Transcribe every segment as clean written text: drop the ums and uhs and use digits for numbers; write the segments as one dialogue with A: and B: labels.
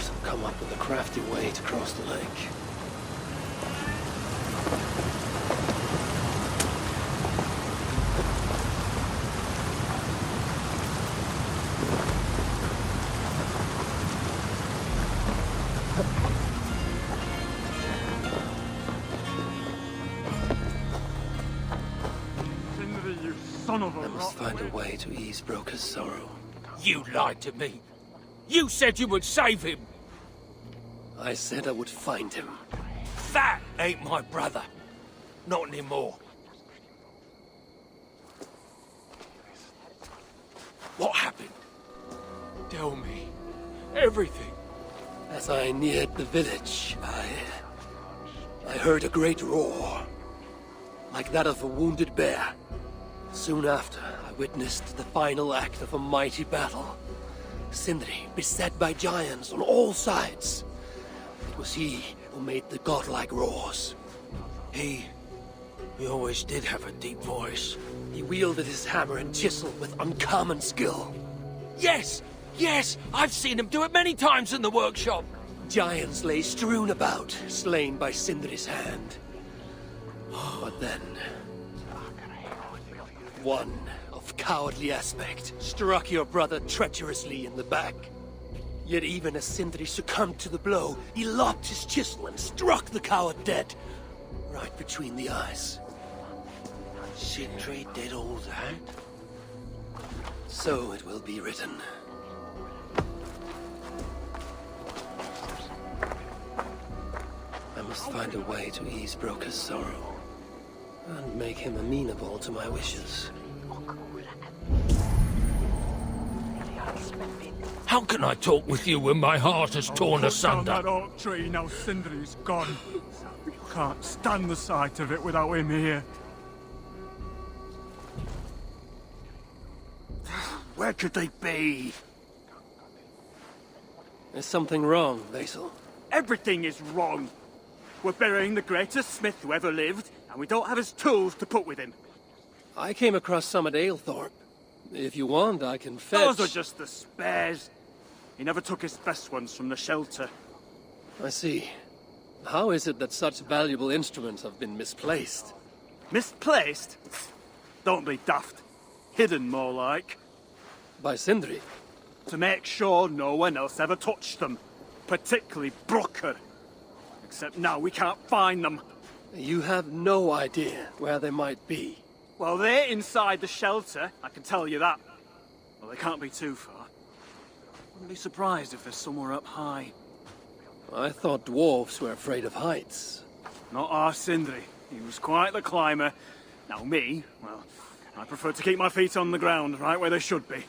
A: dwarves have come up with a crafty way to cross the lake.
B: Son of a
A: I must find a way to ease Broker's sorrow.
C: You lied to me. You said you would save him.
A: I said I would find him.
C: That ain't my brother. Not anymore. What happened? Tell me. Everything.
A: As I neared the village, I heard a great roar, like that of a wounded bear. Soon after, I witnessed the final act of a mighty battle. Sindri beset by giants on all sides. It was he who made the godlike roars.
C: He always did have a deep voice.
A: He wielded his hammer and chisel with uncommon skill.
C: Yes! Yes! I've seen him do it many times in the workshop.
A: Giants lay strewn about, slain by Sindri's hand. But then, one of cowardly aspect struck your brother treacherously in the back. Yet even as Sindri succumbed to the blow, he lopped his chisel and struck the coward dead, right between the eyes.
C: Sindri did all that?
A: So it will be written. I must find a way to ease Broker's sorrow, and make him amenable to my wishes.
C: How can I talk with you when my heart is torn
B: Cut
C: asunder?
B: down that oak tree now Sindri's gone. Can't stand the sight of it without him here.
A: Where could they be? There's something wrong, Basil.
D: Everything is wrong. We're burying the greatest smith who ever lived, and we don't have his tools to put with him.
A: I came across some at Aylthorpe. If you want, I can fetch...
D: Those are just the spares. He never took his best ones from the shelter.
A: I see. How is it that such valuable instruments have been misplaced?
D: Misplaced? Don't be daft. Hidden, more like.
A: By Sindri?
D: To make sure no one else ever touched them. Particularly Brooker. Except now we can't find them.
A: You have no idea where they might be.
D: Well, they're inside the shelter, I can tell you that. Well, they can't be too far. Wouldn't be surprised if they're somewhere up high.
A: I thought dwarves were afraid of heights.
D: Not our Sindri. He was quite the climber. Now me, well, I prefer to keep my feet on the ground, right where they should be.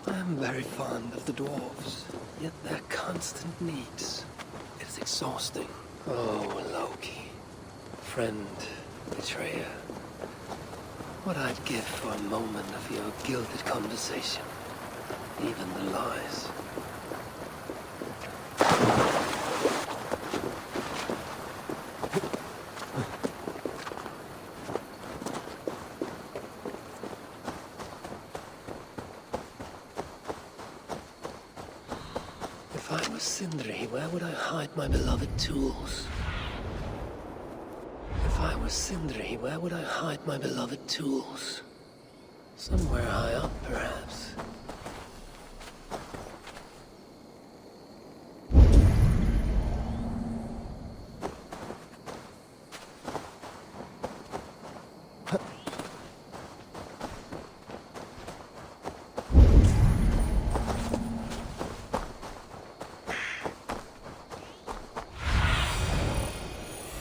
A: I'm very fond of the dwarves, yet their constant needs. It is exhausting. Oh, Loki. Friend, betrayer. What I'd give for a moment of your gilded conversation. Even the lies. If I was Sindri, where would I hide my beloved tools? If I was Sindri, where would I hide my beloved tools? Somewhere high up, perhaps.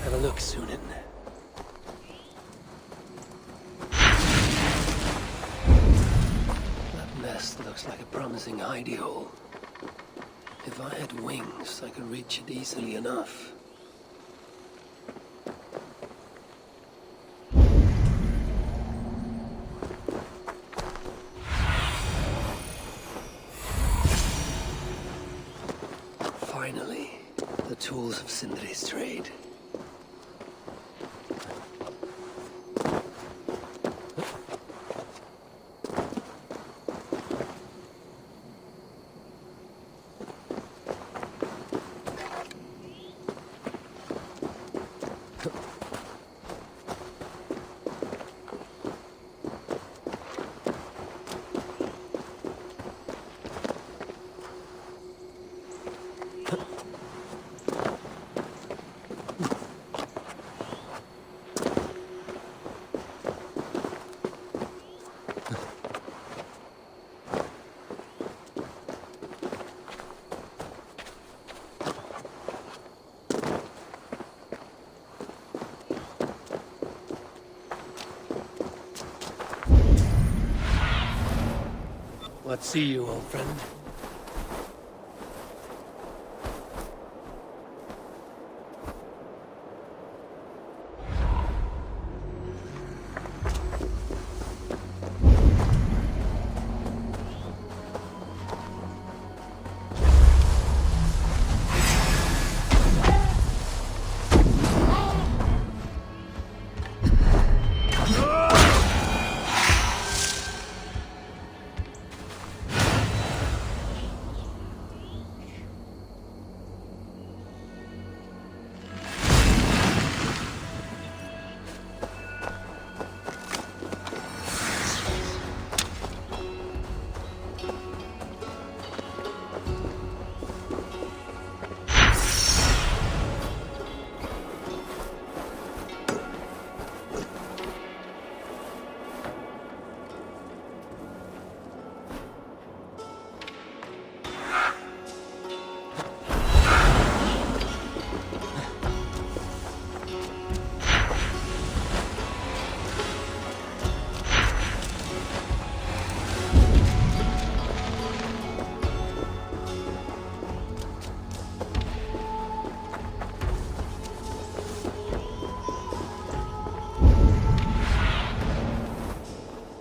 A: Have a look, Sunan. That nest looks like a promising hidey hole. If I had wings, I could reach it easily enough. Finally, the tools of Sindri's trade. not see you, old friend.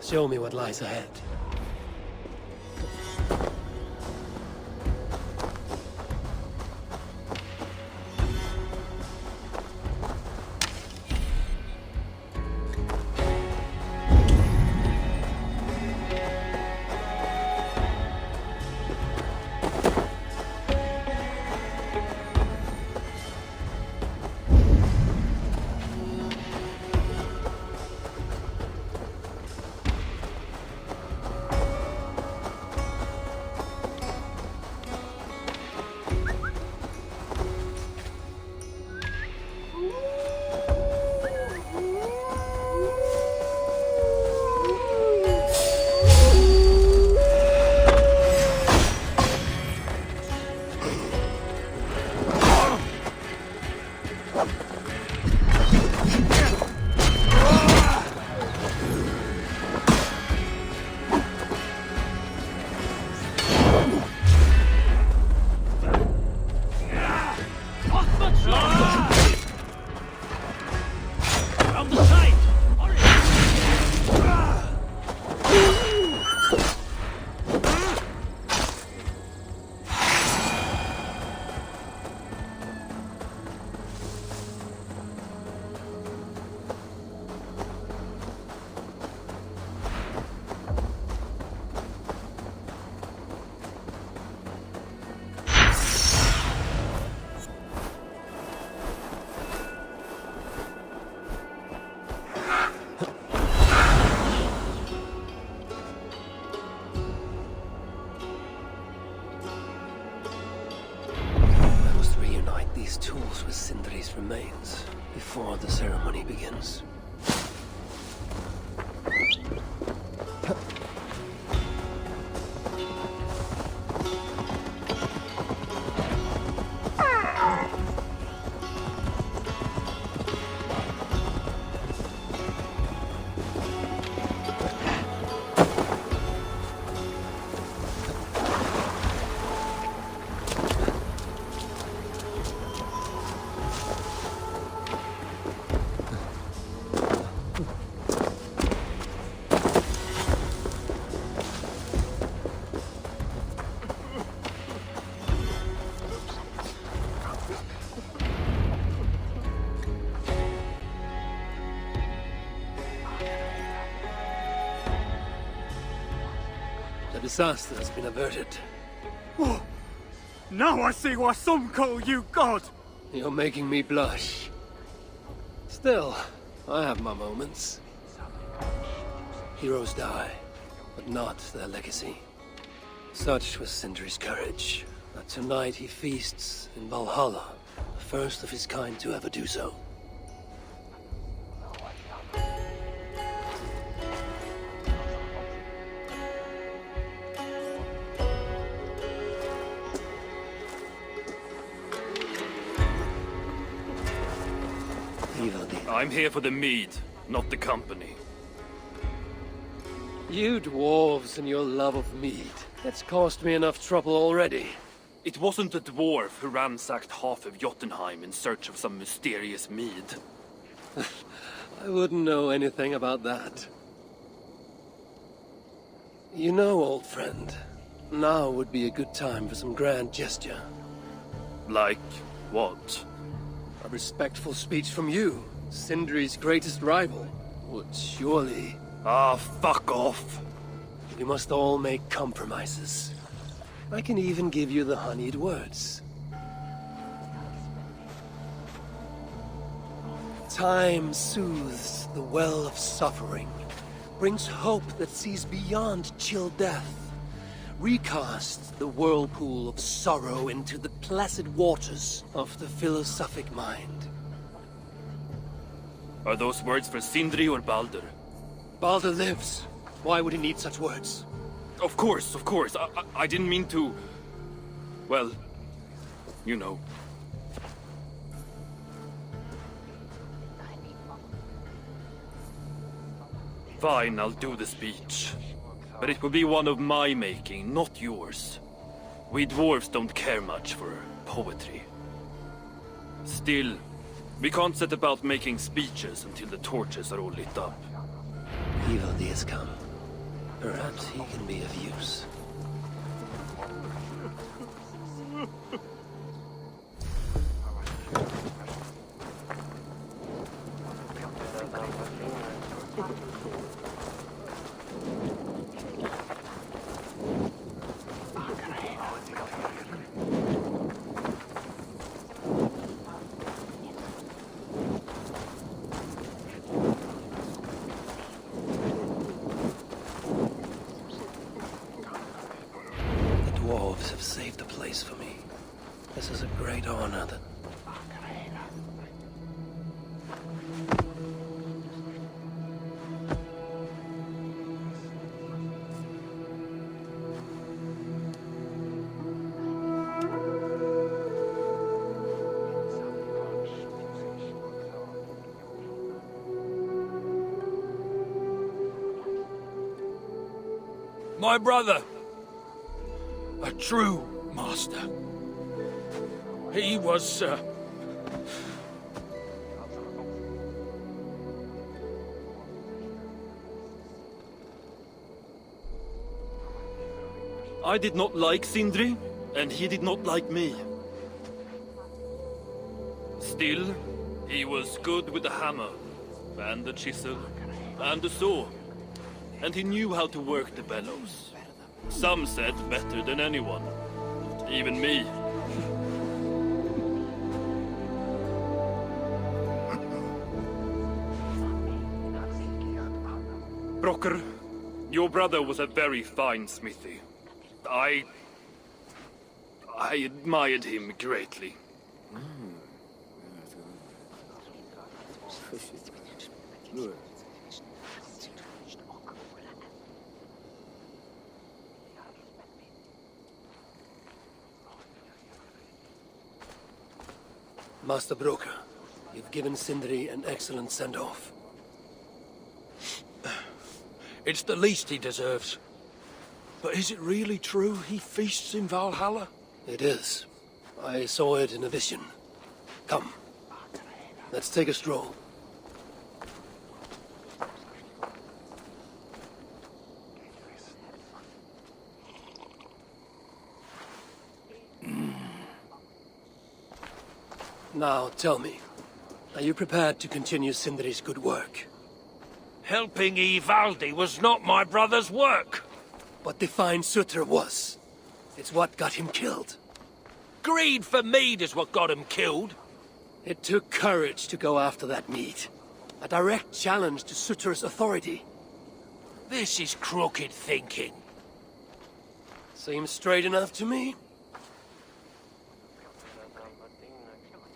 A: Show me what lies ahead. These tools with Sindri's remains before the ceremony begins. The disaster has been averted.
B: Oh, now I see why some call you God!
A: You're making me blush. Still, I have my moments. Heroes die, but not their legacy. Such was Sindri's courage, that tonight he feasts in Valhalla, the first of his kind to ever do so.
E: I'm here for the mead, not the company.
A: You dwarves and your love of mead. It's caused me enough trouble already.
E: It wasn't a dwarf who ransacked half of Jotunheim in search of some mysterious mead.
A: I wouldn't know anything about that. You know, old friend, now would be a good time for some grand gesture.
E: Like what?
A: A respectful speech from you, Sindri's greatest rival, would surely...
E: Ah, fuck off.
A: We must all make compromises. I can even give you the honeyed words. Time soothes the well of suffering, brings hope that sees beyond chill death, recasts the whirlpool of sorrow into the placid waters of the philosophic mind.
E: Are those words for Sindri or Baldur?
A: Baldur lives. Why would he need such words?
E: Of course, of course. I didn't mean to... Well, you know. Fine, I'll do the speech. But it will be one of my making, not yours. We dwarves don't care much for poetry. Still, we can't set about making speeches until the torches are all lit up.
A: Evil days come. Perhaps he can be of use. Dwarves have saved a place for me. This is a great honor that...
C: My brother. A true master. He was,
E: I did not like Sindri, and he did not like me. Still, he was good with the hammer, and the chisel, and the saw. And he knew how to work the bellows. Some said better than anyone. Even me. Brocker, your brother was a very fine smithy. I admired him greatly.
A: Master Broker, you've given Sindri an excellent send-off.
C: it's the least he deserves. But is it really true he feasts in Valhalla?
A: It is. I saw it in a vision. Come. Let's take a stroll. Now, tell me, are you prepared to continue Sindri's good work?
C: Helping Ivaldi was not my brother's work.
A: But the fine Sutter was. It's what got him killed.
C: Greed for mead is what got him killed.
A: It took courage to go after that mead. A direct challenge to Sutter's authority.
C: This is crooked thinking.
A: Seems straight enough to me.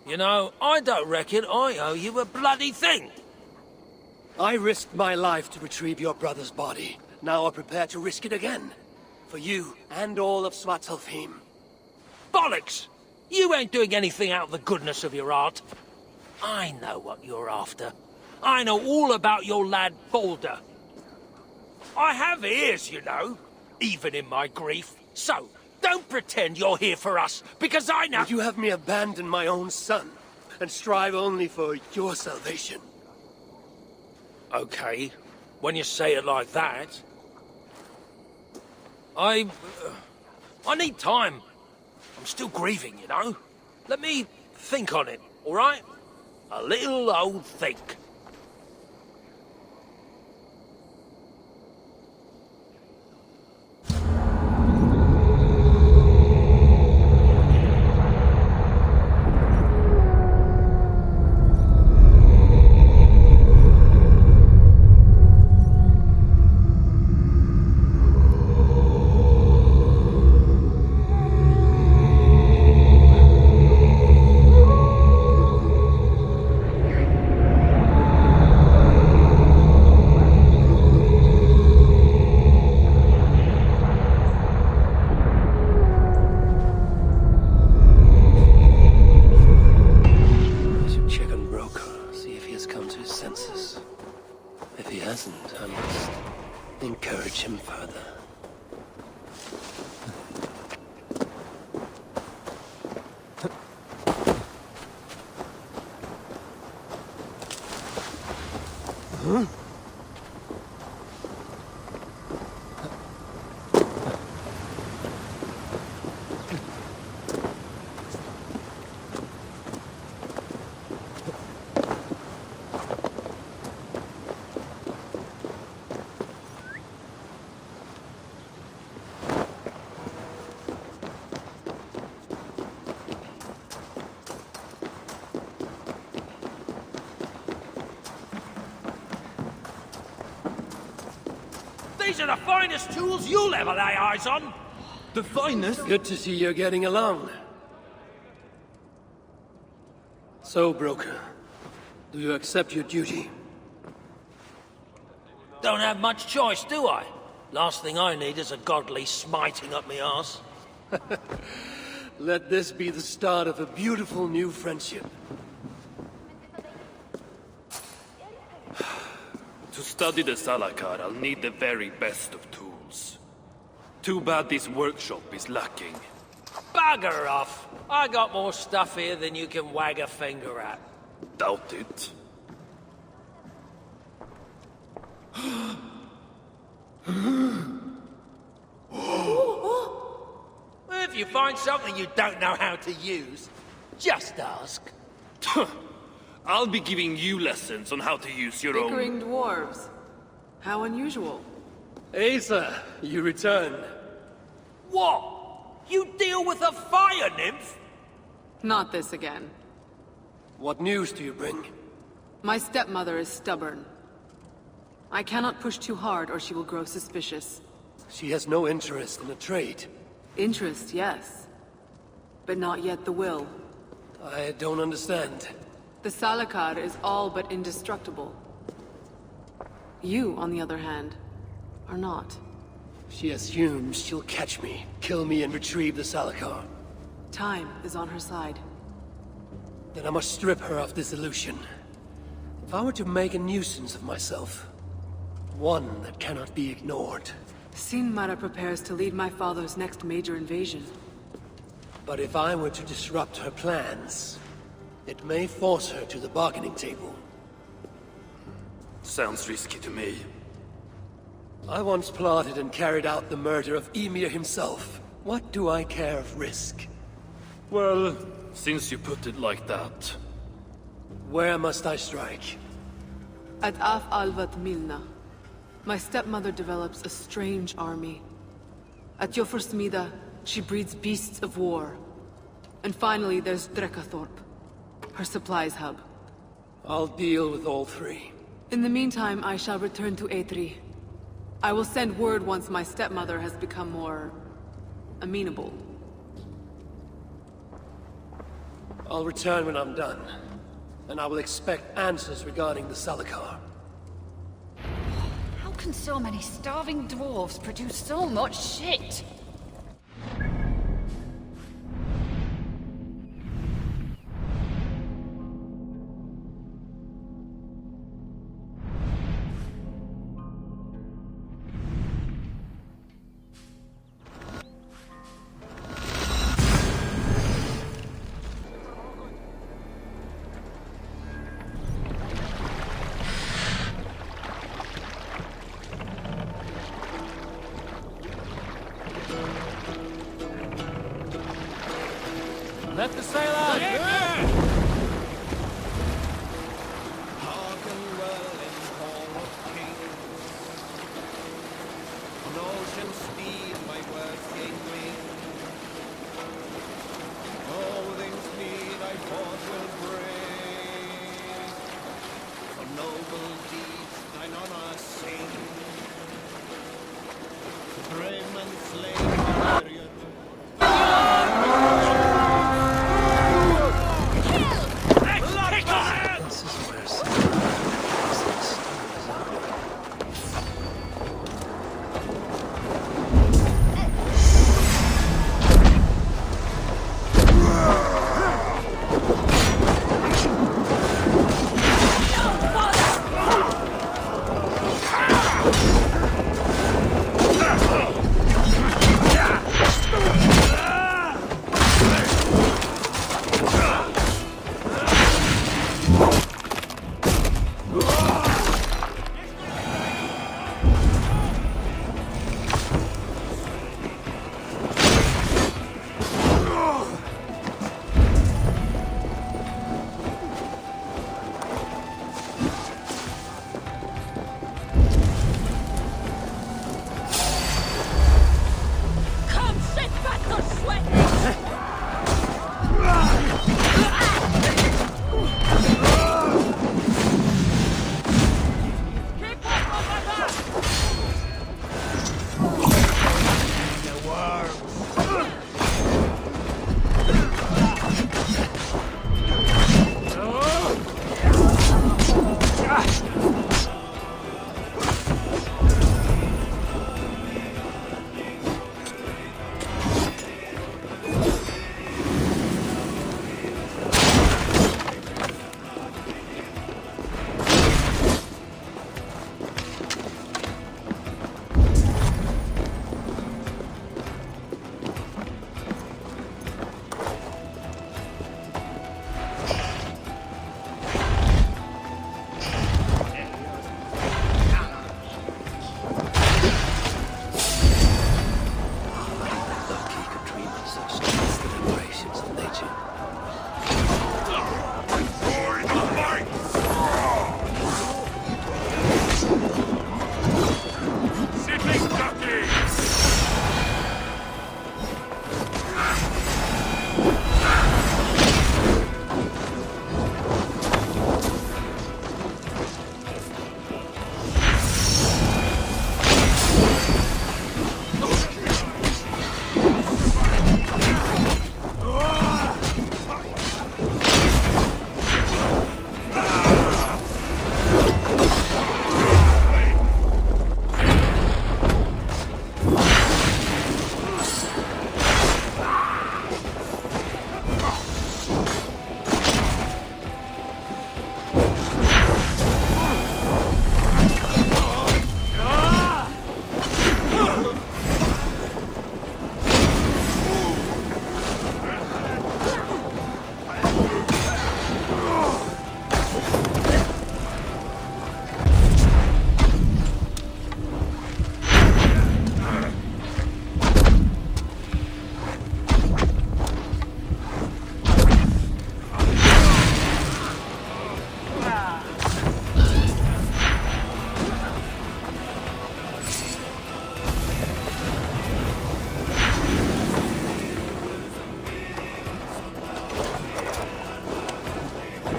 C: You know, I don't reckon I owe you a bloody thing.
A: I risked my life to retrieve your brother's body. Now I'm prepared to risk it again. For you and all of Svartalfheim.
C: Bollocks! You ain't doing anything out of the goodness of your heart. I know what you're after. I know all about your lad Baldur. I have ears, you know. even in my grief. So, don't pretend you're here for us, because I know—
A: Would you have me abandon my own son, and strive only for your salvation?
C: Okay, when you say it like that. I need time. I'm still grieving, you know? Let me think on it, all right? A little old think.
A: If he hasn't, I must encourage him further. Huh?
C: These are the finest tools you'll ever lay eyes on!
E: The finest?
A: Good to see you're getting along. So, broker, do you accept your duty?
C: Don't have much choice, do I? Last thing I need is a godly smiting up me arse.
A: Let this be the start of a beautiful new friendship.
E: To study the Salakar, I'll need the very best of tools. Too bad this workshop is lacking.
C: Bugger off! I got more stuff here than you can wag a finger at.
E: Doubt it.
C: If you find something you don't know how to use, just ask.
E: I'll be giving you lessons on how to use your
F: Bickering dwarves. How unusual.
A: Aesir, you returned.
C: What? You deal with a fire nymph?
F: Not this again.
A: What news do you bring?
F: My stepmother is stubborn. I cannot push too hard or she will grow suspicious.
A: She has no interest in a trade.
F: Interest, yes. But not yet the will.
A: I don't understand.
F: The Salakar is all but indestructible. You, on the other hand, are not.
A: She assumes she'll catch me, kill me, and retrieve the Salakar.
F: Time is on her side.
A: Then I must strip her of this illusion. If I were to make a nuisance of myself, one that cannot be ignored.
F: Sinmara prepares to lead my father's next major invasion.
A: But if I were to disrupt her plans, it may force her to the bargaining table.
E: Sounds risky to me.
A: I once plotted and carried out the murder of Ymir himself. What do I care of risk?
E: Well, since you put it like that...
A: Where must I strike?
F: At Af Alvat Milna, my stepmother develops a strange army. At Jofursmida, she breeds beasts of war. And finally, there's Drekathorp, her supplies hub.
A: I'll deal with all three.
F: In the meantime, I shall return to Aetri. I will send word once my stepmother has become more... amenable.
A: I'll return when I'm done. And I will expect answers regarding the Salakar.
G: How can so many starving dwarves produce so much shit?
B: Let the sail out!
H: Hearken well in hall of kings. On ocean steed my words gain wing. Odin's need I forth will bring. For noble deeds thine honor sing. Brave and slave warrior.
A: This is where Samurai
G: Come, sit back or sweat! Keep up on my back!
A: lucky could dream of such transcendent gracious of nature.
B: Sitting ducky!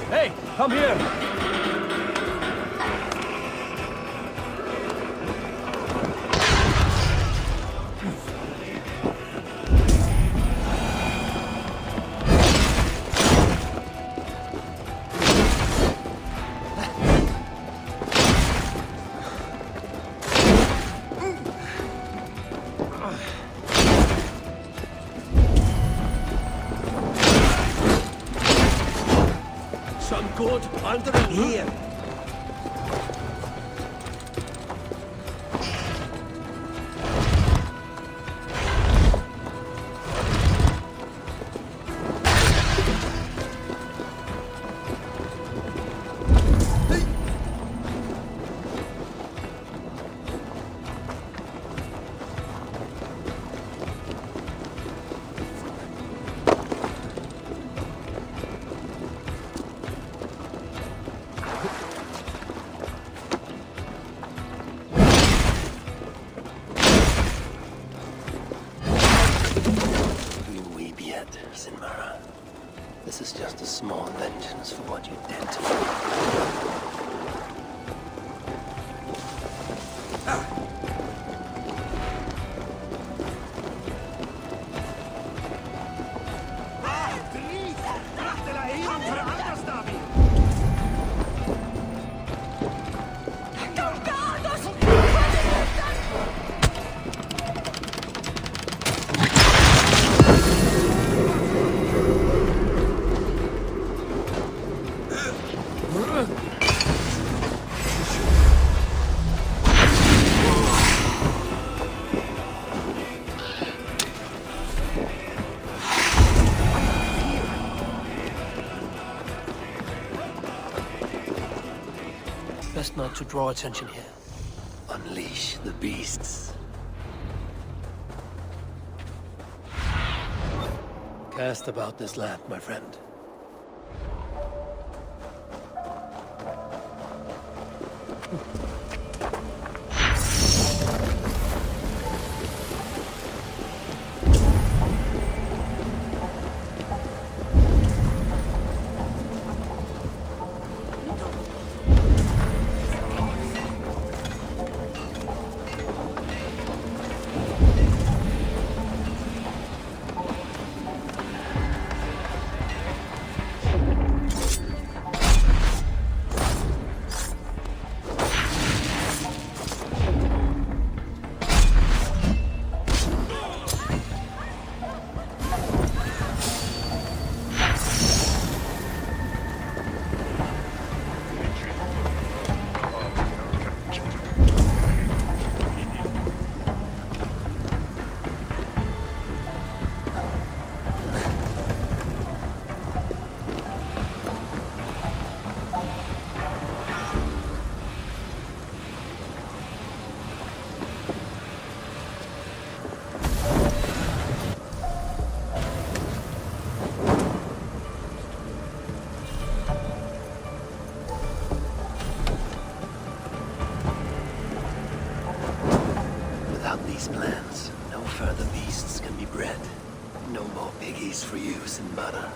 D: Hey, come here!
A: Some good wandering here. This is just a small vengeance for what you did to me. Best not to draw attention here. Unleash the beasts. Cast about this land, my friend. These plans, no further beasts can be bred. No more piggies for use in butter.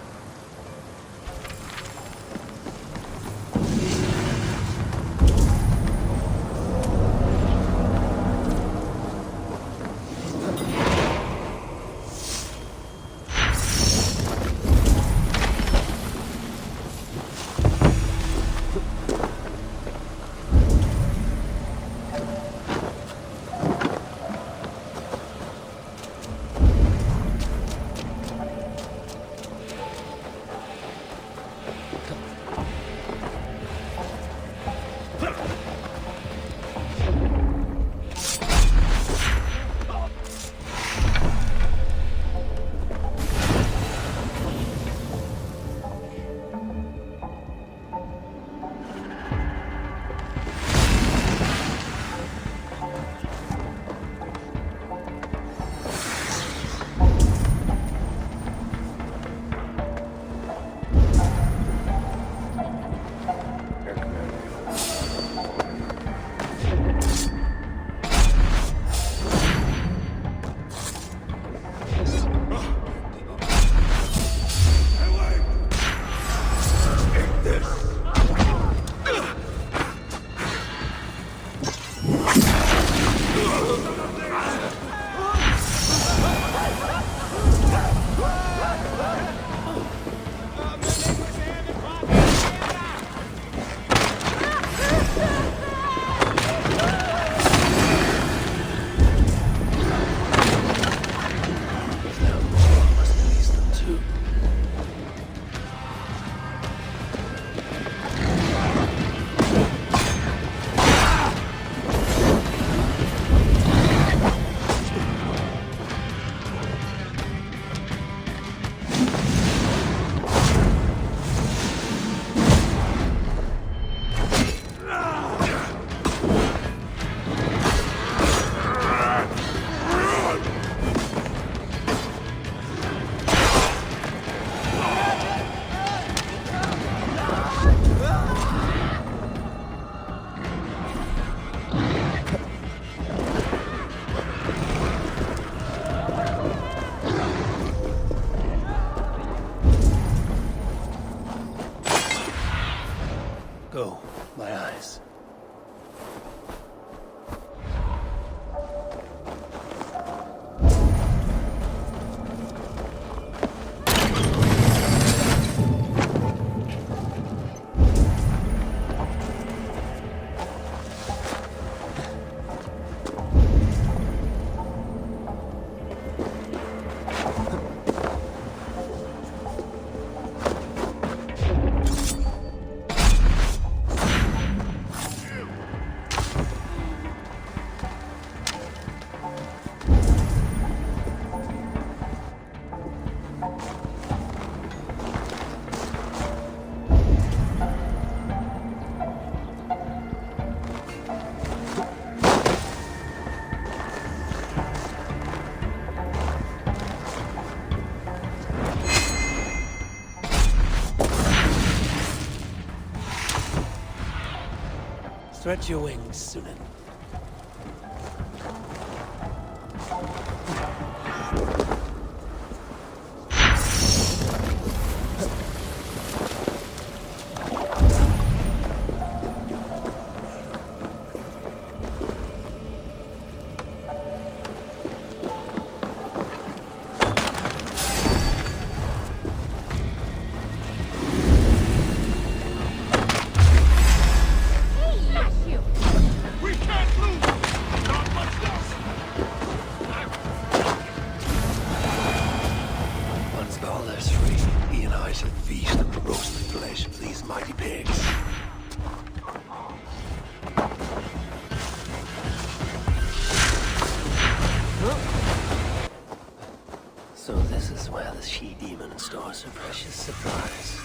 A: Go, my eyes. Stretch your wings, Sunan. So this is where the she-demon stores her precious supplies.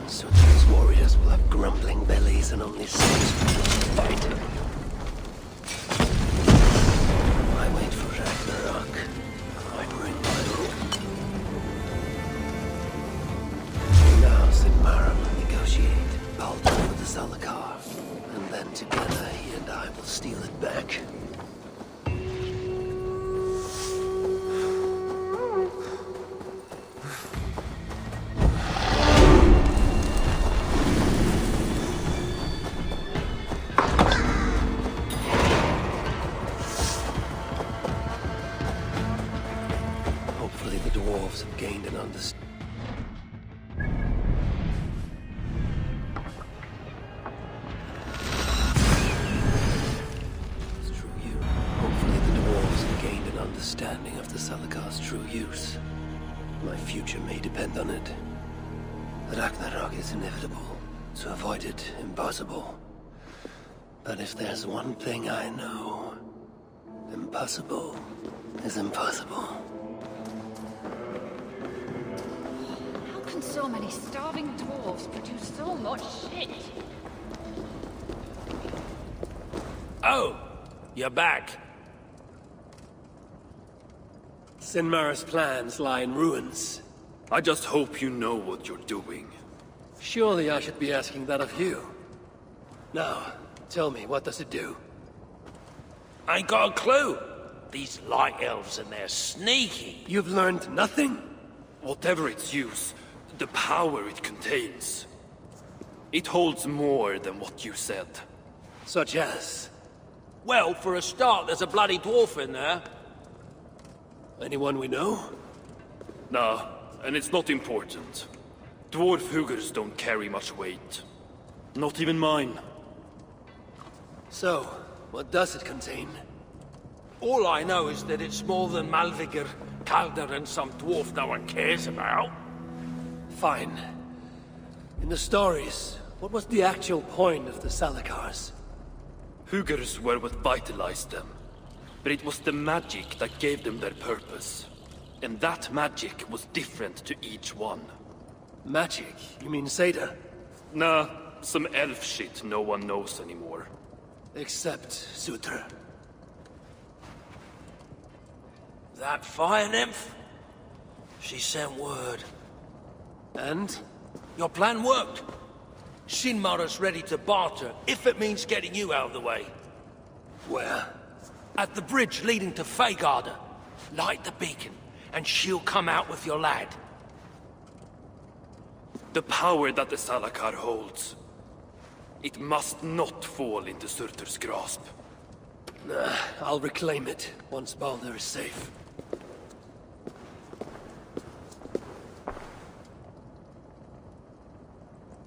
A: So those warriors will have grumbling bellies and only six people to fight. I wait for Ragnarok. I bring my own. Now Sigmar will negotiate Baldur with the Zalakar, and then together he and I will steal it back. Hopefully the dwarves have gained an understanding. Understanding of the Salakar's true use. My future may depend on it. Ragnarok is inevitable. To avoid it, impossible. But if there's one thing I know, impossible is impossible.
G: How can so many starving dwarves produce so much shit?
C: Oh, you're back.
A: Sinmar's plans lie in ruins.
E: I just hope you know what you're doing.
A: Surely I should be asking that of you. Now, tell me, what does it do?
C: I ain't got a clue. These light elves and they're sneaky.
A: You've learned nothing?
E: Whatever its use, the power it contains, it holds more than what you said.
A: Such as?
C: Well, for a start, there's a bloody dwarf in there.
A: Anyone we know?
E: Nah, and it's not important. Dwarf hugers don't carry much weight. Not even mine.
A: So, what does it contain?
C: All I know is that it's more than Malvigr, Kaldr, and some dwarf no one cares about.
A: Fine. In the stories, what was the actual point of the Salakars?
E: Hugers were what vitalized them. But it was the magic that gave them their purpose. And that magic was different to each one.
A: Magic? You mean Seda?
E: Nah, some elf shit no one knows anymore.
A: Except Sutra.
C: That fire nymph? She sent word.
A: And?
C: Your plan worked. Shinmara's ready to barter, if it means getting you out of the way.
A: Where?
C: At the bridge leading to Feygarda. Light the beacon, and she'll come out with your lad.
E: The power that the Salakar holds. It must not fall into Surtur's grasp.
A: Nah, I'll reclaim it once Baldur is safe.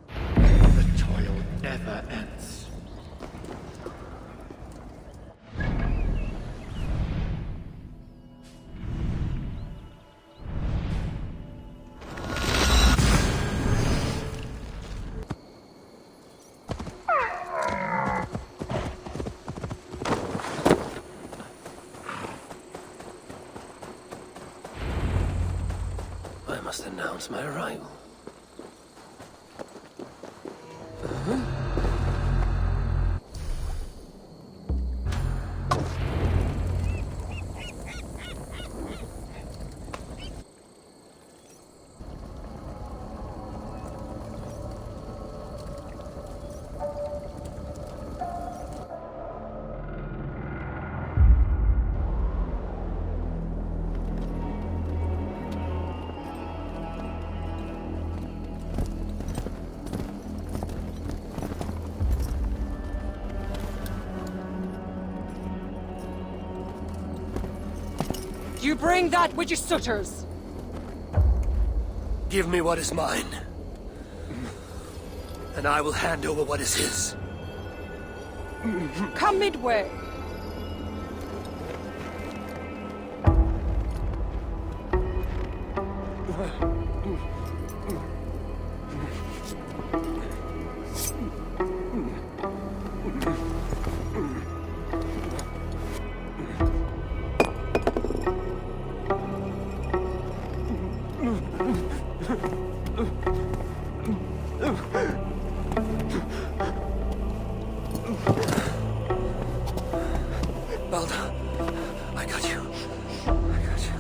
I: The toil never ends.
A: I must announce my arrival.
J: You bring that which is Sutter's.
A: Give me what is mine. And I will hand over what is his.
J: Come midway.
A: Baldur, I got you. I got you.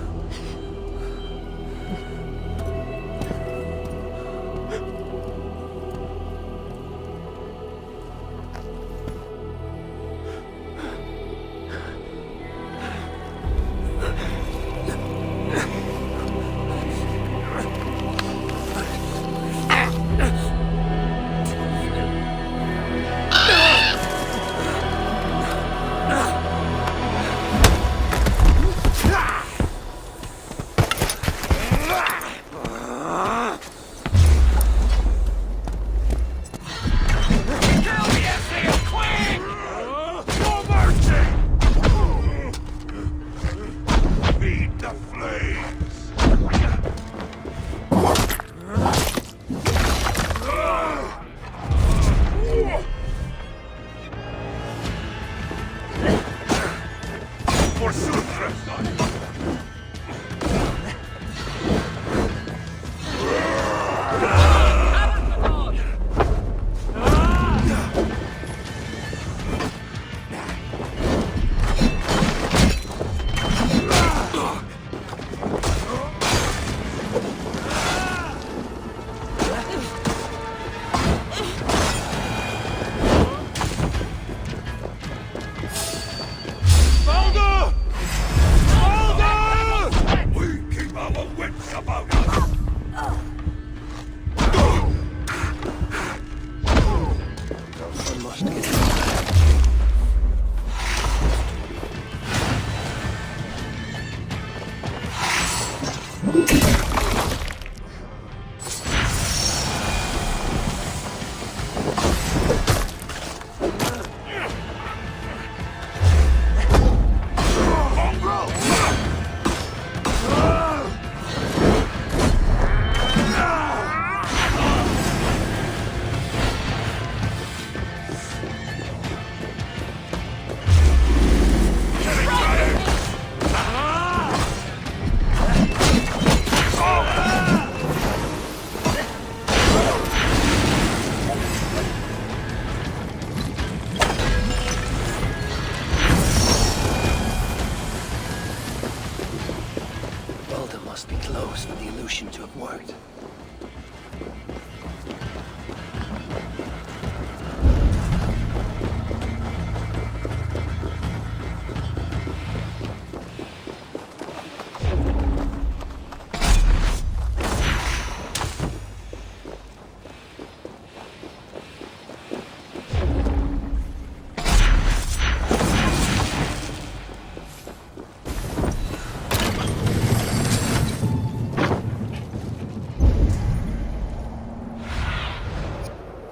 A: reputation to have worked.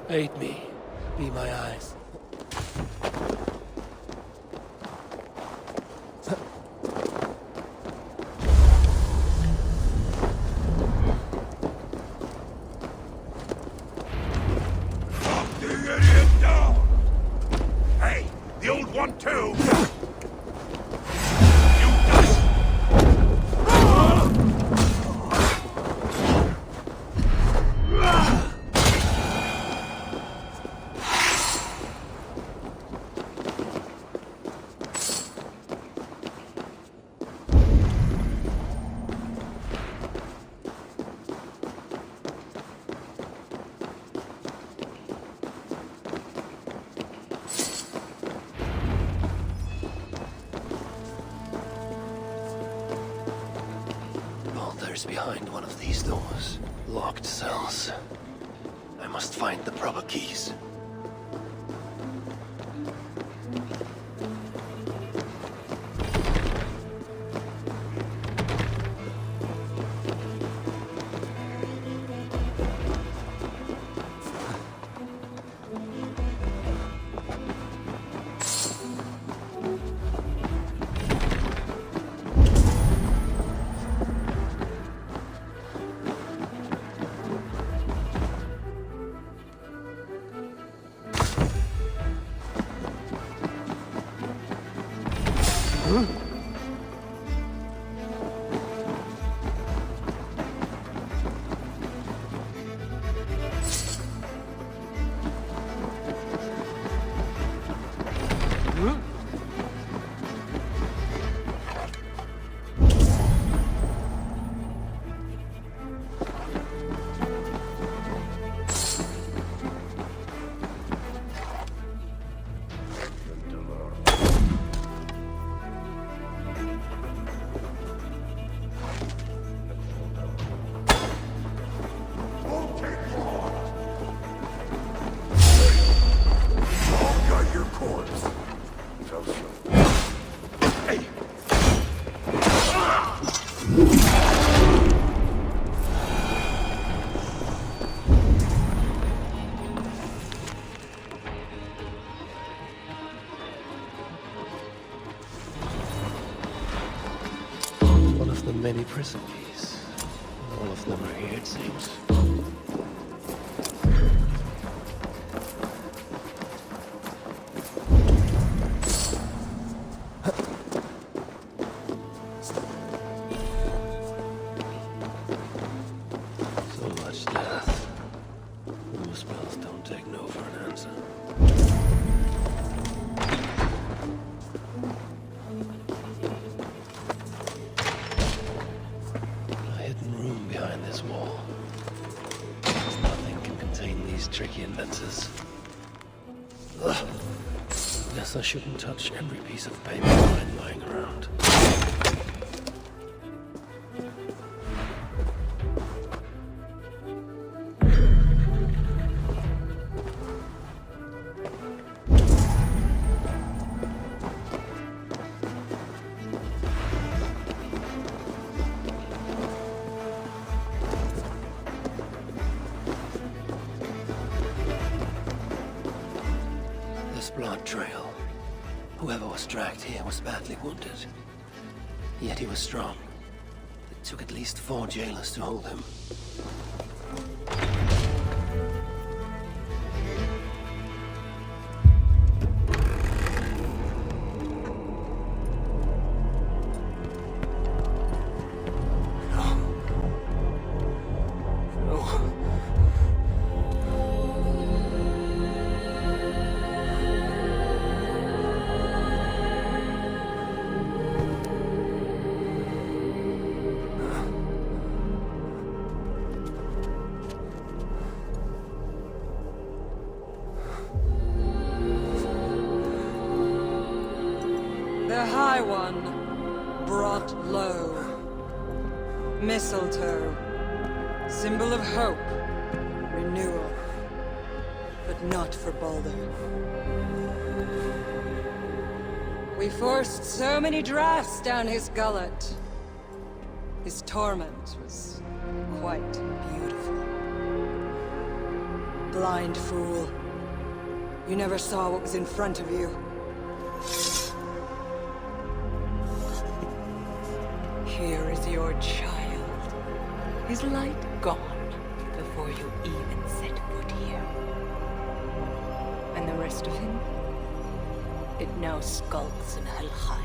A: Aid me. Be my eyes.
K: Knock the idiot down! Hey, the old one too! You dust!
A: There's behind one of these doors. Locked cells. I must find the proper keys. The many prison keys. All of them are here, it seems. So much death. The spells don't take no for an answer. Behind this wall. Nothing can contain these tricky inventors. Ugh. Guess I shouldn't touch every piece of paper lying around. Blood trail. Whoever was dragged here was badly wounded. Yet he was strong. It took at least 4 jailers to hold him.
J: one brought low. Mistletoe, symbol of hope, renewal. But not for Baldur. We forced so many drafts down his gullet. His torment was quite beautiful. Blind fool. You never saw what was in front of you. Here is your child. His light gone before you even set foot here. And the rest of him? It now skulks in Helheim.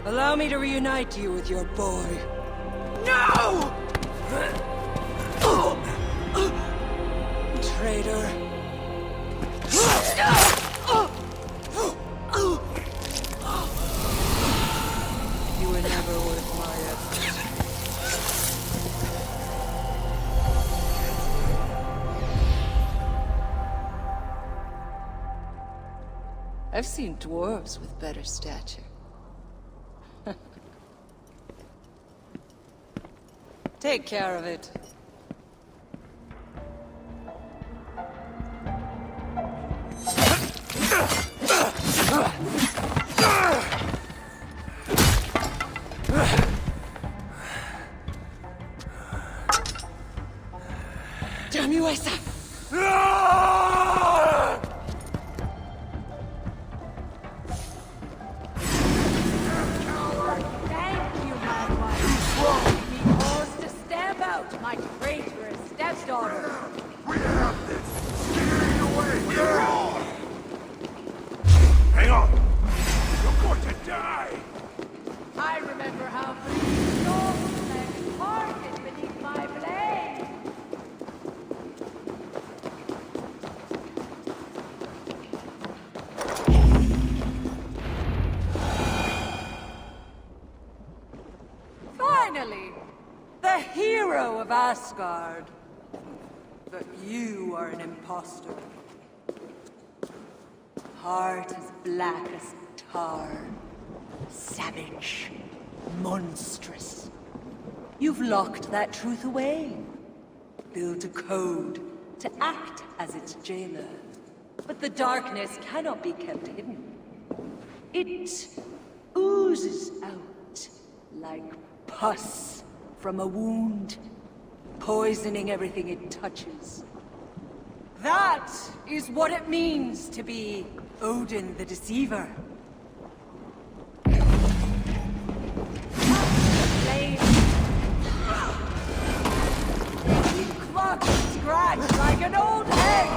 J: Allow me to reunite you with your boy. No! Traitor. You were never worth my effort. I've seen dwarves with better stature. Take care of it. Damn you, Aesir!
G: My traitorous stepdaughter.
K: We have this! Steer it away! You're on! Hang on! You're going to die!
G: I remember how free souls and parted beneath my blade.
J: Finally! The hero of Asgard. But you are an imposter. Heart as black as tar. Savage. Monstrous. You've locked that truth away. Built a code to act as its jailer. But the darkness cannot be kept hidden. It oozes out like pus from a wound, poisoning everything it touches. That is what it means to be Odin the Deceiver. Blade. You cluck and scratch like an old egg.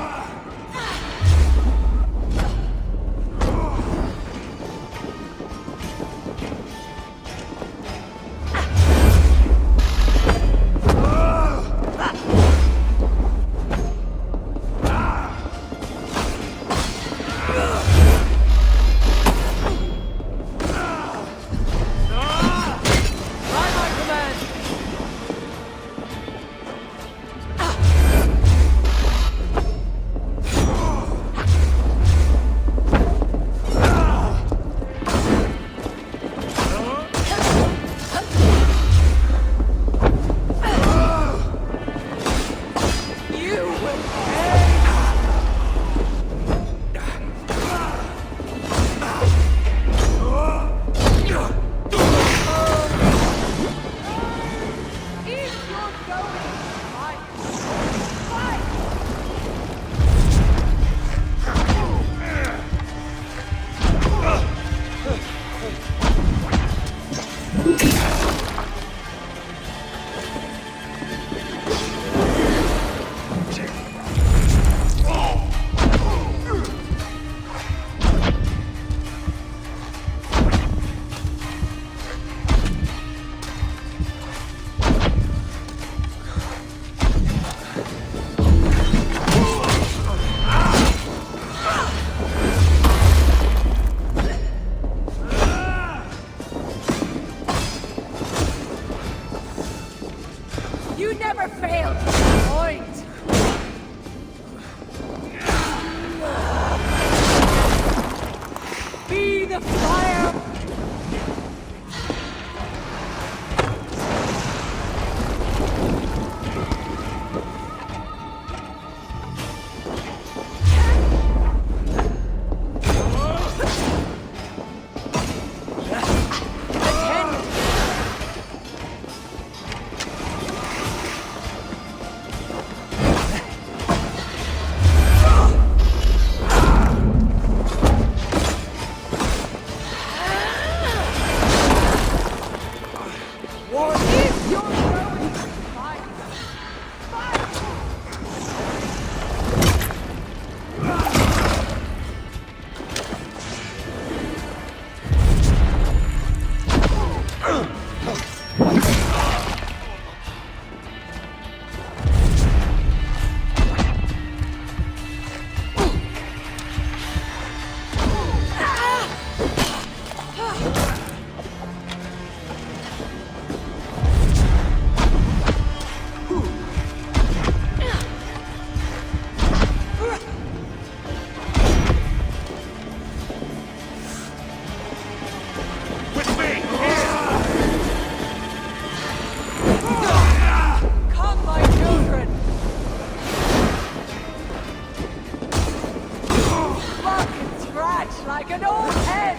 J: an old head!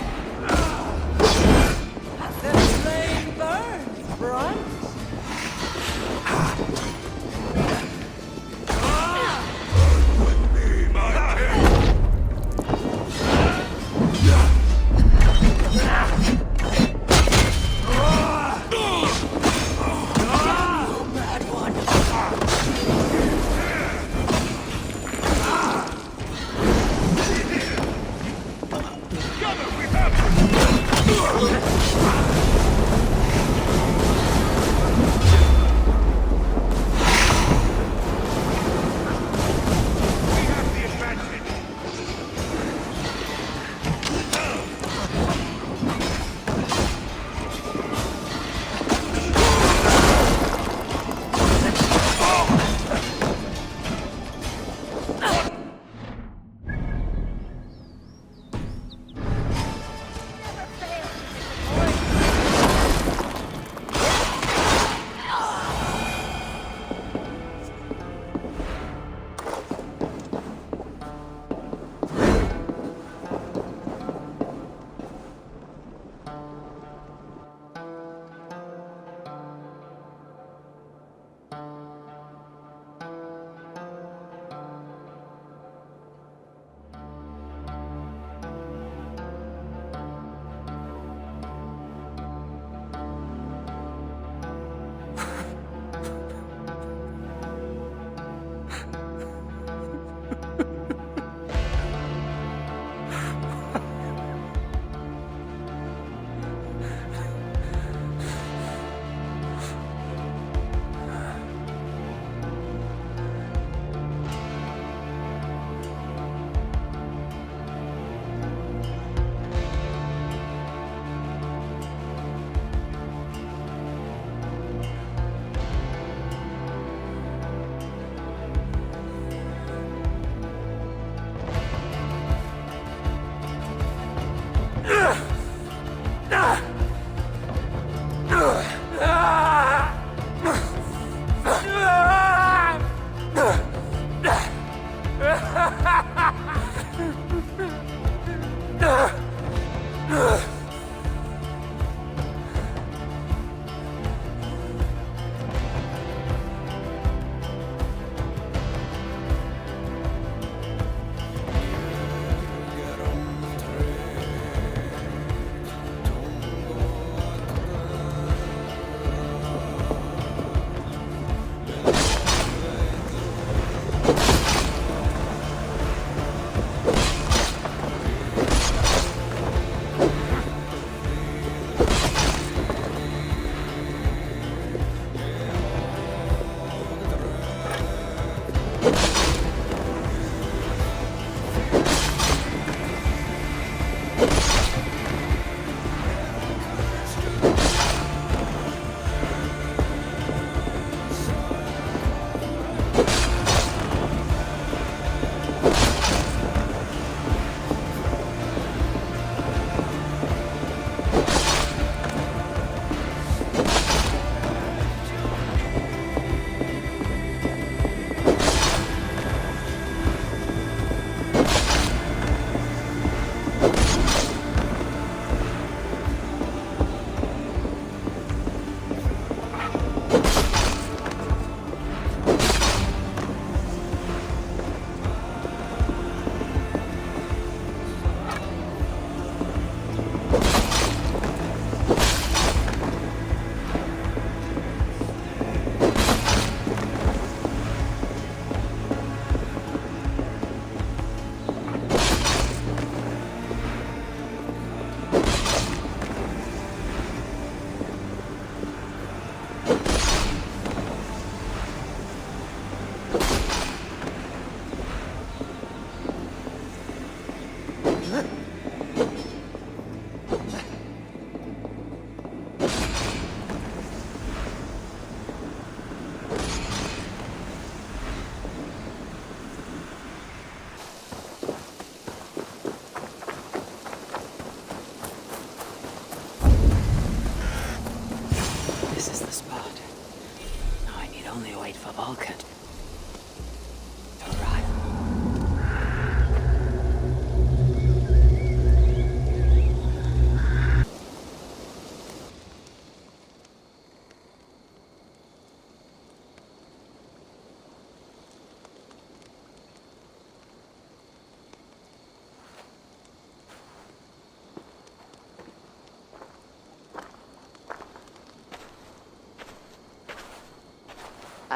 J: The flame burns bright.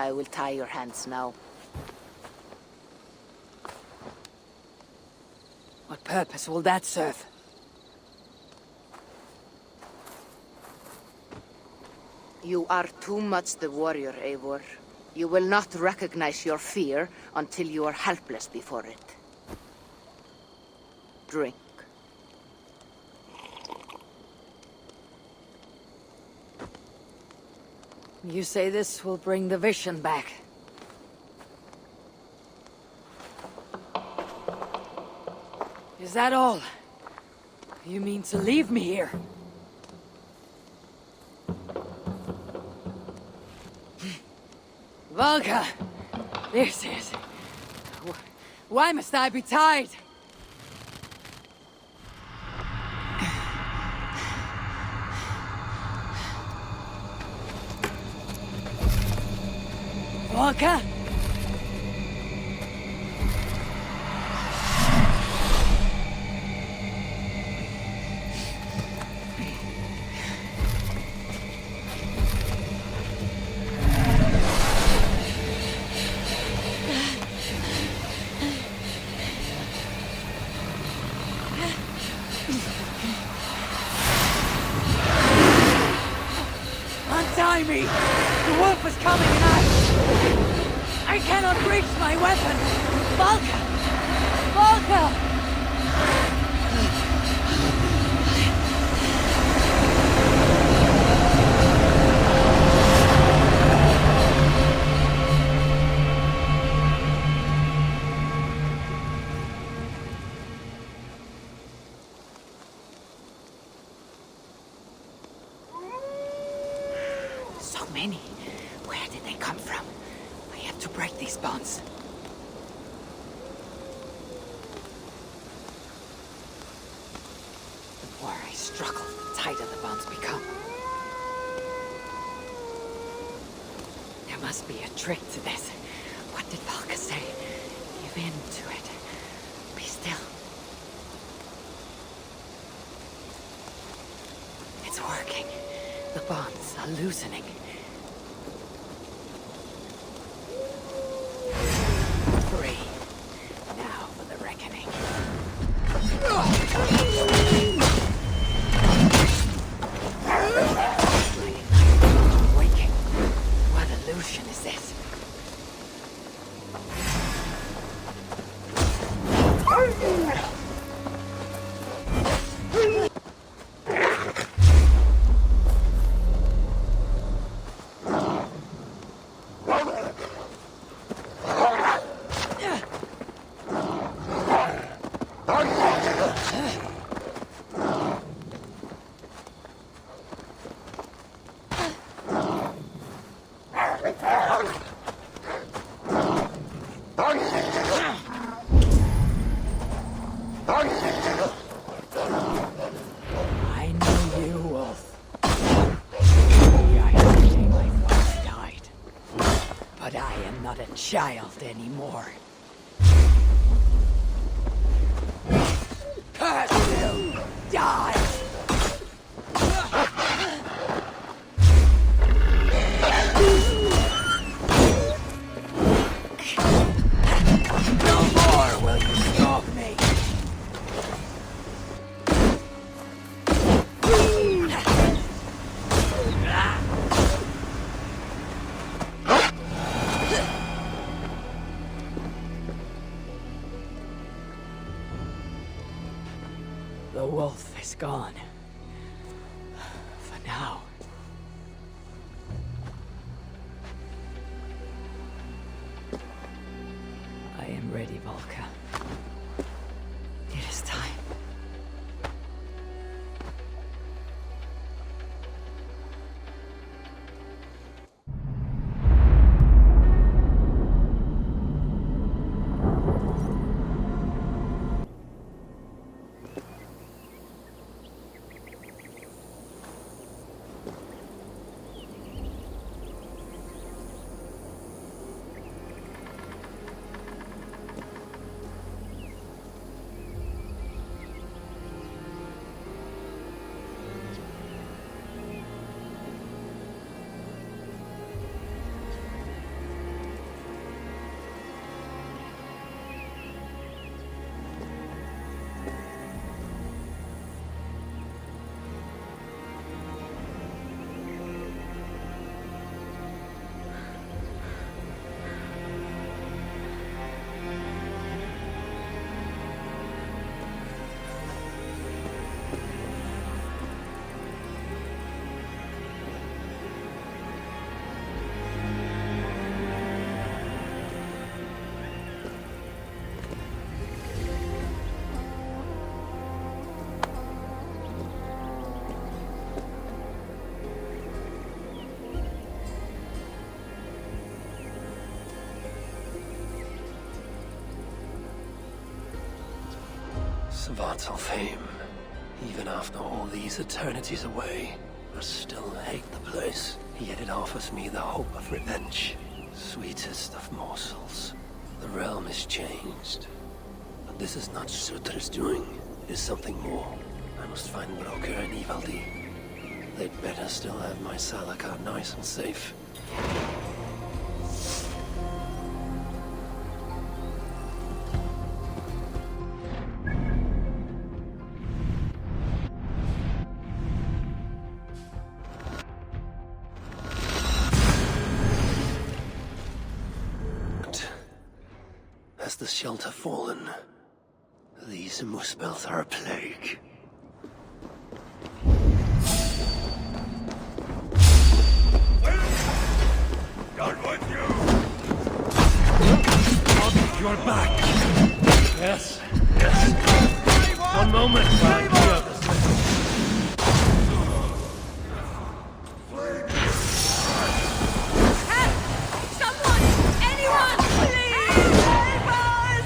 L: I will tie your hands now.
J: What purpose will that serve?
L: You are too much the warrior, Eivor. You will not recognize your fear until you are helpless before it. Drink.
J: You say this will bring the vision back? Is that all? You mean to leave me here? Volga! This is... Why must I be tied? Volga! Untie me! The wolf is coming and I cannot reach my weapon! Volga! Volga! So many. Where did they come from? I have to break these bonds. The more I struggle, the tighter the bonds become. There must be a trick to this. What did Valka say? Give in to it. Be still. It's working. The bonds are loosening. Free. Now for the reckoning. Waking. What illusion is this? I know you, Wolf. Yesterday my father died. But I am not a child anymore. Curse you! Die! No more will you stop me! The wolf is gone. For now. I am ready, Volka. It is time.
A: Svartalfheim. Even after all these eternities away, I still hate the place. Yet it offers me the hope of revenge. Sweetest of morsels. The realm is changed. But this is not Surtr's doing. It is something more. I must find Broker and Ivaldi. They'd better still have my Salakar nice and safe. Has the shelter fallen? These Muspels are a plague.
K: Done with you!
A: You're back! Yes, yes. One moment while I clear out this thing.
J: Someone! Anyone! Please! Help us!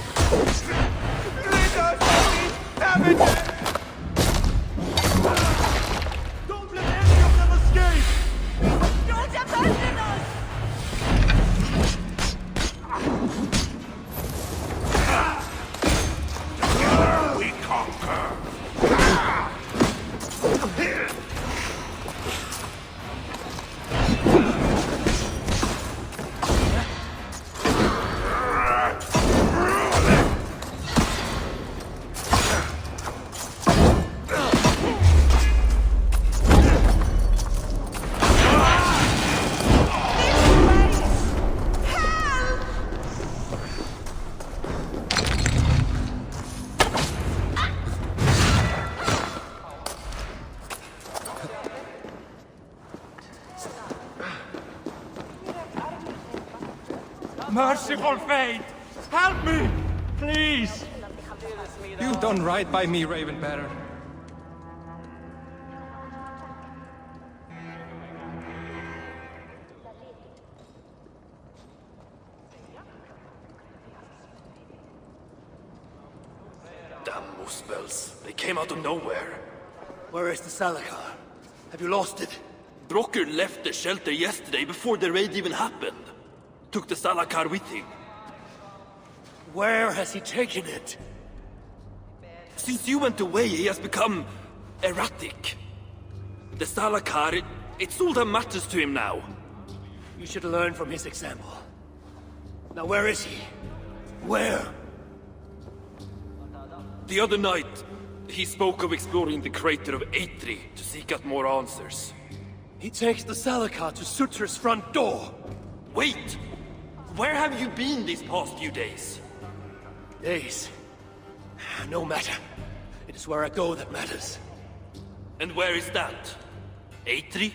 K: Let us have it!
B: Don't let any of them escape!
J: Don't abandon us!
K: Together we conquer!
B: Merciful fate! Help me! Please!
M: You've done right by me, Ravenbearer.
E: Damn Muspels. They came out of nowhere.
A: Where is the Salakar? Have you lost it?
E: Brocker left the shelter yesterday before the raid even happened. Took the Salakar with him.
A: Where has he taken it?
E: Since you went away, he has become erratic. The Salakar, it's all that matters to him now.
A: You should learn from his example. Now where is he? Where?
E: The other night, he spoke of exploring the crater of Eitri to seek out more answers.
A: He takes the Salakar to Sutra's front door.
E: Wait! Where have you been these past few days?
A: Days. No matter. It is where I go that matters.
E: And where is that? Eitri?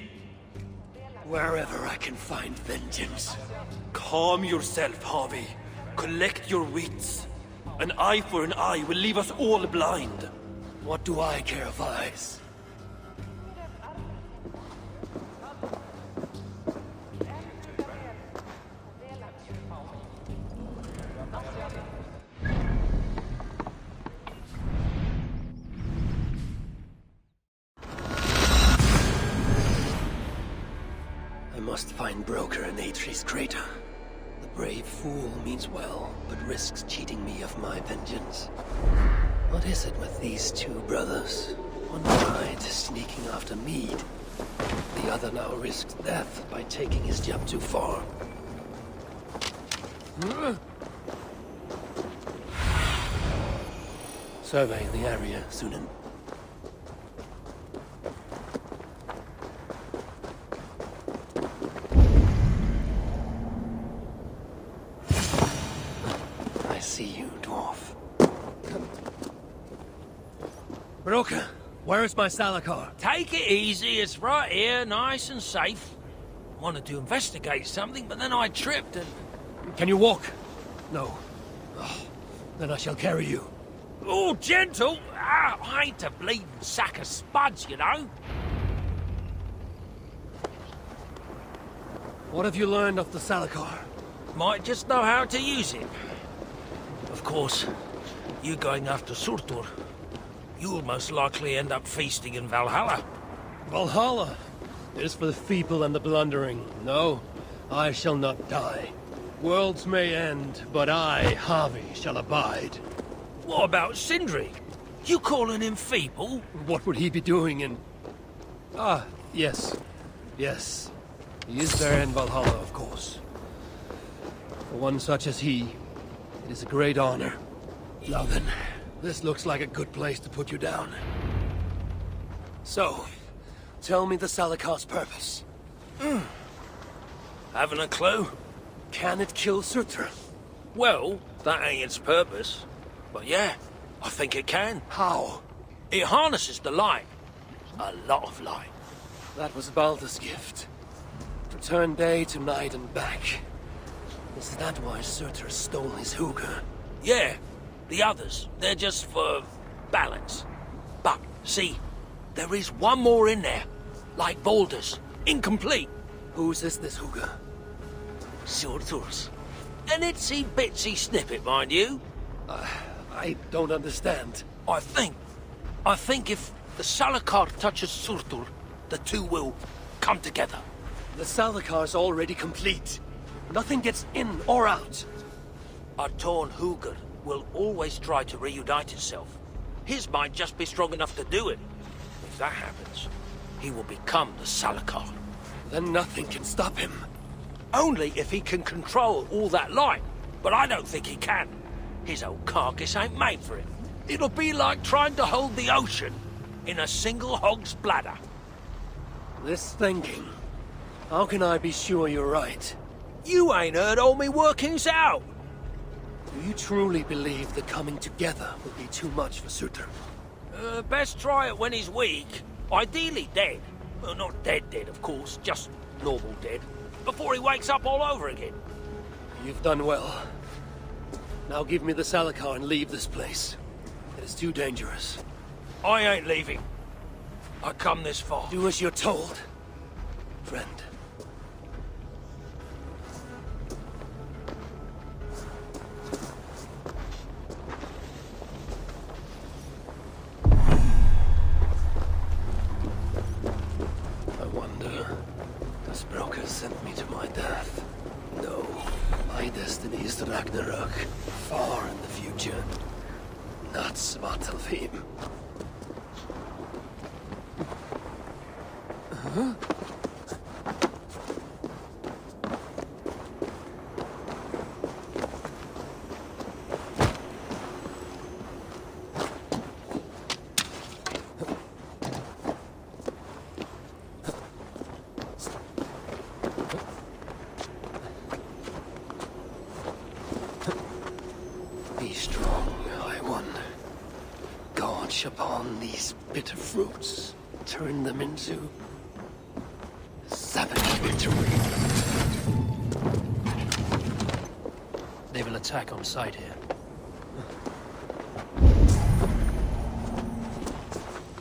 A: Wherever I can find vengeance.
E: Calm yourself, Harvey. Collect your wits. An eye for an eye will leave us all blind.
A: What do I care of eyes? I must find Broker in Eitri's crater. The brave fool means well, but risks cheating me of my vengeance. What is it with these two brothers? One tried sneaking after Mead. The other now risks death by taking his job too far. Survey the area, Sunan. I see you, dwarf. Broker, where is my Salakar?
C: Take it easy, it's right here, nice and safe. Wanted to investigate something, but then I tripped and...
A: Can you walk? No. Oh, then I shall carry you.
C: Oh, gentle! Ah, I ain't a bleeding sack of spuds, you know.
A: What have you learned of the Salakar?
C: Might just know how to use it. Of course, you going after Surtur you'll most likely end up feasting in Valhalla.
A: Valhalla is for the feeble and the blundering. No, I shall not die. Worlds may end, but I, Harvey, shall abide.
C: What about Sindri? You calling him feeble?
A: What would he be doing in... Ah, yes. Yes. He is there in Valhalla, of course. For one such as he, it is a great honor. Now then, this looks like a good place to put you down. So, tell me the Salakar's purpose.
C: Haven't a clue?
A: Can it kill Surtur?
C: Well, that ain't its purpose. But yeah, I think it can.
A: How?
C: It harnesses the light. A lot of light.
A: That was Baldur's gift. To turn day to night and back. Is that why Surtur stole his hooker?
C: Yeah, the others, they're just for balance. But, see, there is one more in there. Like Baldur's. Incomplete.
A: Whose is this hooker?
C: Surtur's. An itsy bitsy snippet, mind you.
A: I don't understand.
C: I think if the Salakar touches Surtur, the two will come together.
A: The Salakar's already complete. Nothing gets in or out.
C: A torn Hugr will always try to reunite itself. His might just be strong enough to do it. If that happens, he will become the Salakar.
A: Then nothing can stop him.
C: Only if he can control all that light. But I don't think he can. His old carcass ain't made for it. It'll be like trying to hold the ocean in a single hog's bladder.
A: This thinking. How can I be sure you're right?
C: You ain't heard all me workings out.
A: Do you truly believe that coming together will be too much for Surtur?
C: Best try it when he's weak. Ideally dead. Well, not dead, of course. Just normal dead. Before he wakes up all over again.
A: You've done well. Now give me the Salakar and leave this place. It is too dangerous.
C: I ain't leaving. I come this far.
A: Do as you're told, friend. I wonder, does Broker sent me to my death? No, my destiny is to Ragnarok, far in the future. Not Svartalfheim. Huh? Be strong, I won. Gorge upon these bitter fruits. Turn them into savage victory. They will attack on sight here.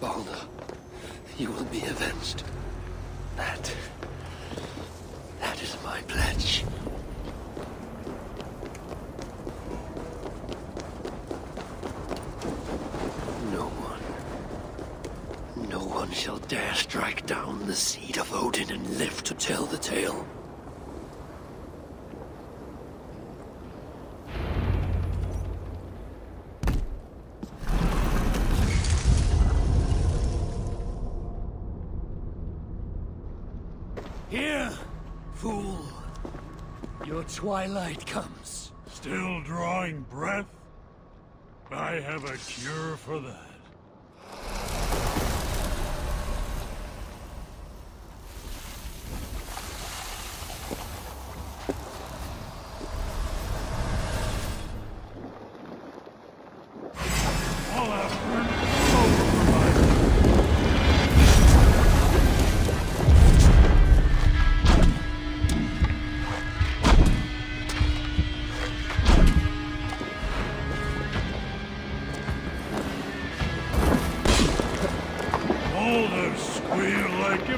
A: Balder, you will be avenged. That is my pledge. No one shall dare strike down the seed of Odin and live to tell the tale. Here, fool. Your twilight comes.
K: Still drawing breath? I have a cure for that. Squeal like you.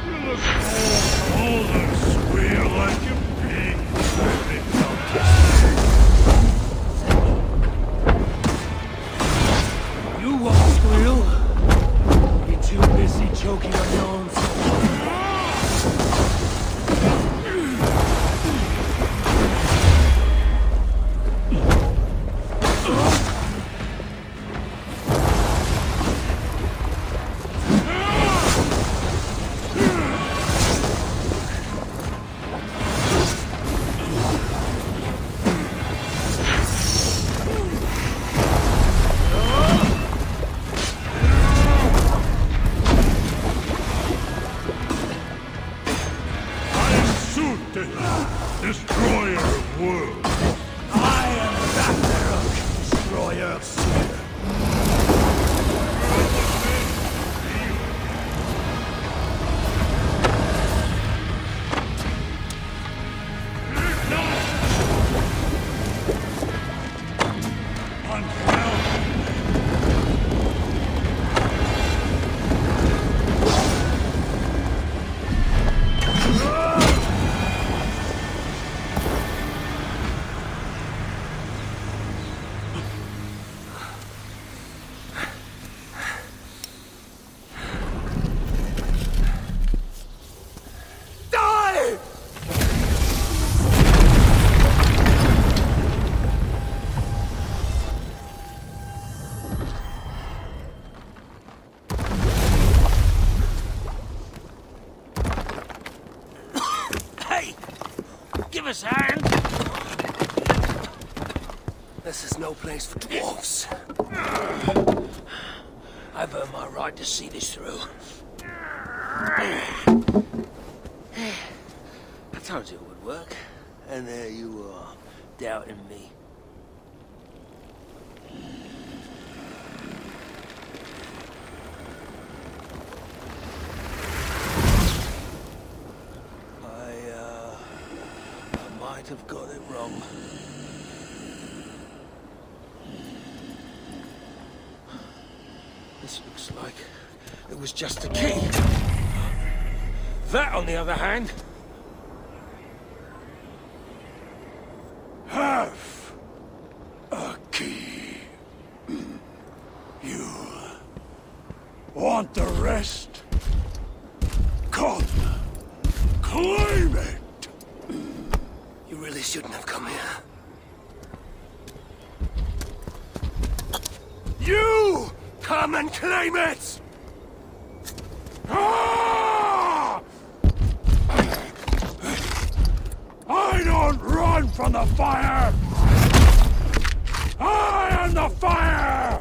K: You look old. all that squeal like a pig.
A: You won't squeal. You're too busy choking on your own soul.
K: Destroyer of worlds.
A: I am Ragnarok, destroyer of Aesir.
C: Give us a hand!
A: This is no place for dwarves.
C: I've earned my right to see this through. I told you it would work, and there you are, doubting me. I might have got it wrong. This looks like it was just a key. That, on the other hand,
K: Have a key. You want the rest? Come, claim it.
A: You really shouldn't have come here.
K: You come and claim it! Ah! I don't run from the fire! I am the fire!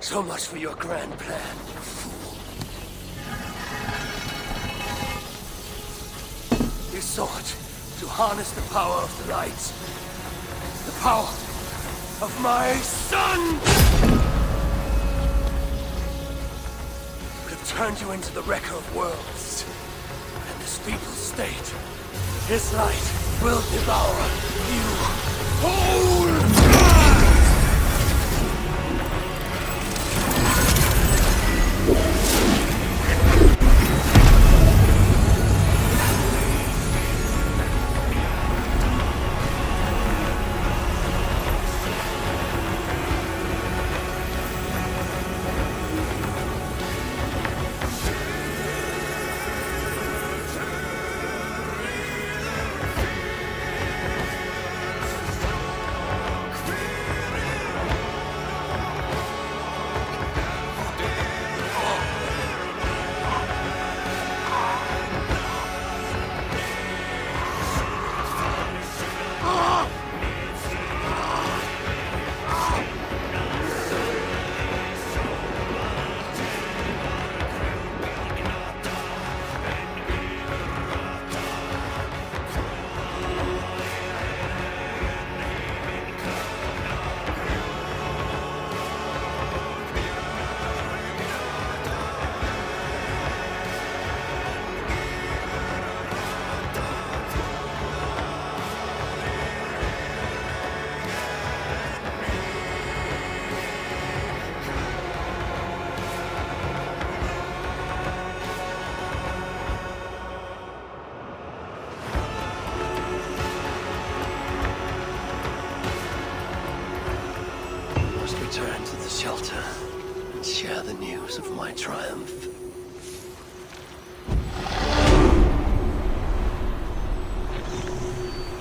A: So much for your grand plan, you fool. You sought to harness the power of the light. The power of my son! Could have turned you into the wrecker of worlds. And this feeble state, his light will devour you whole! Return to the shelter and share the news of my triumph.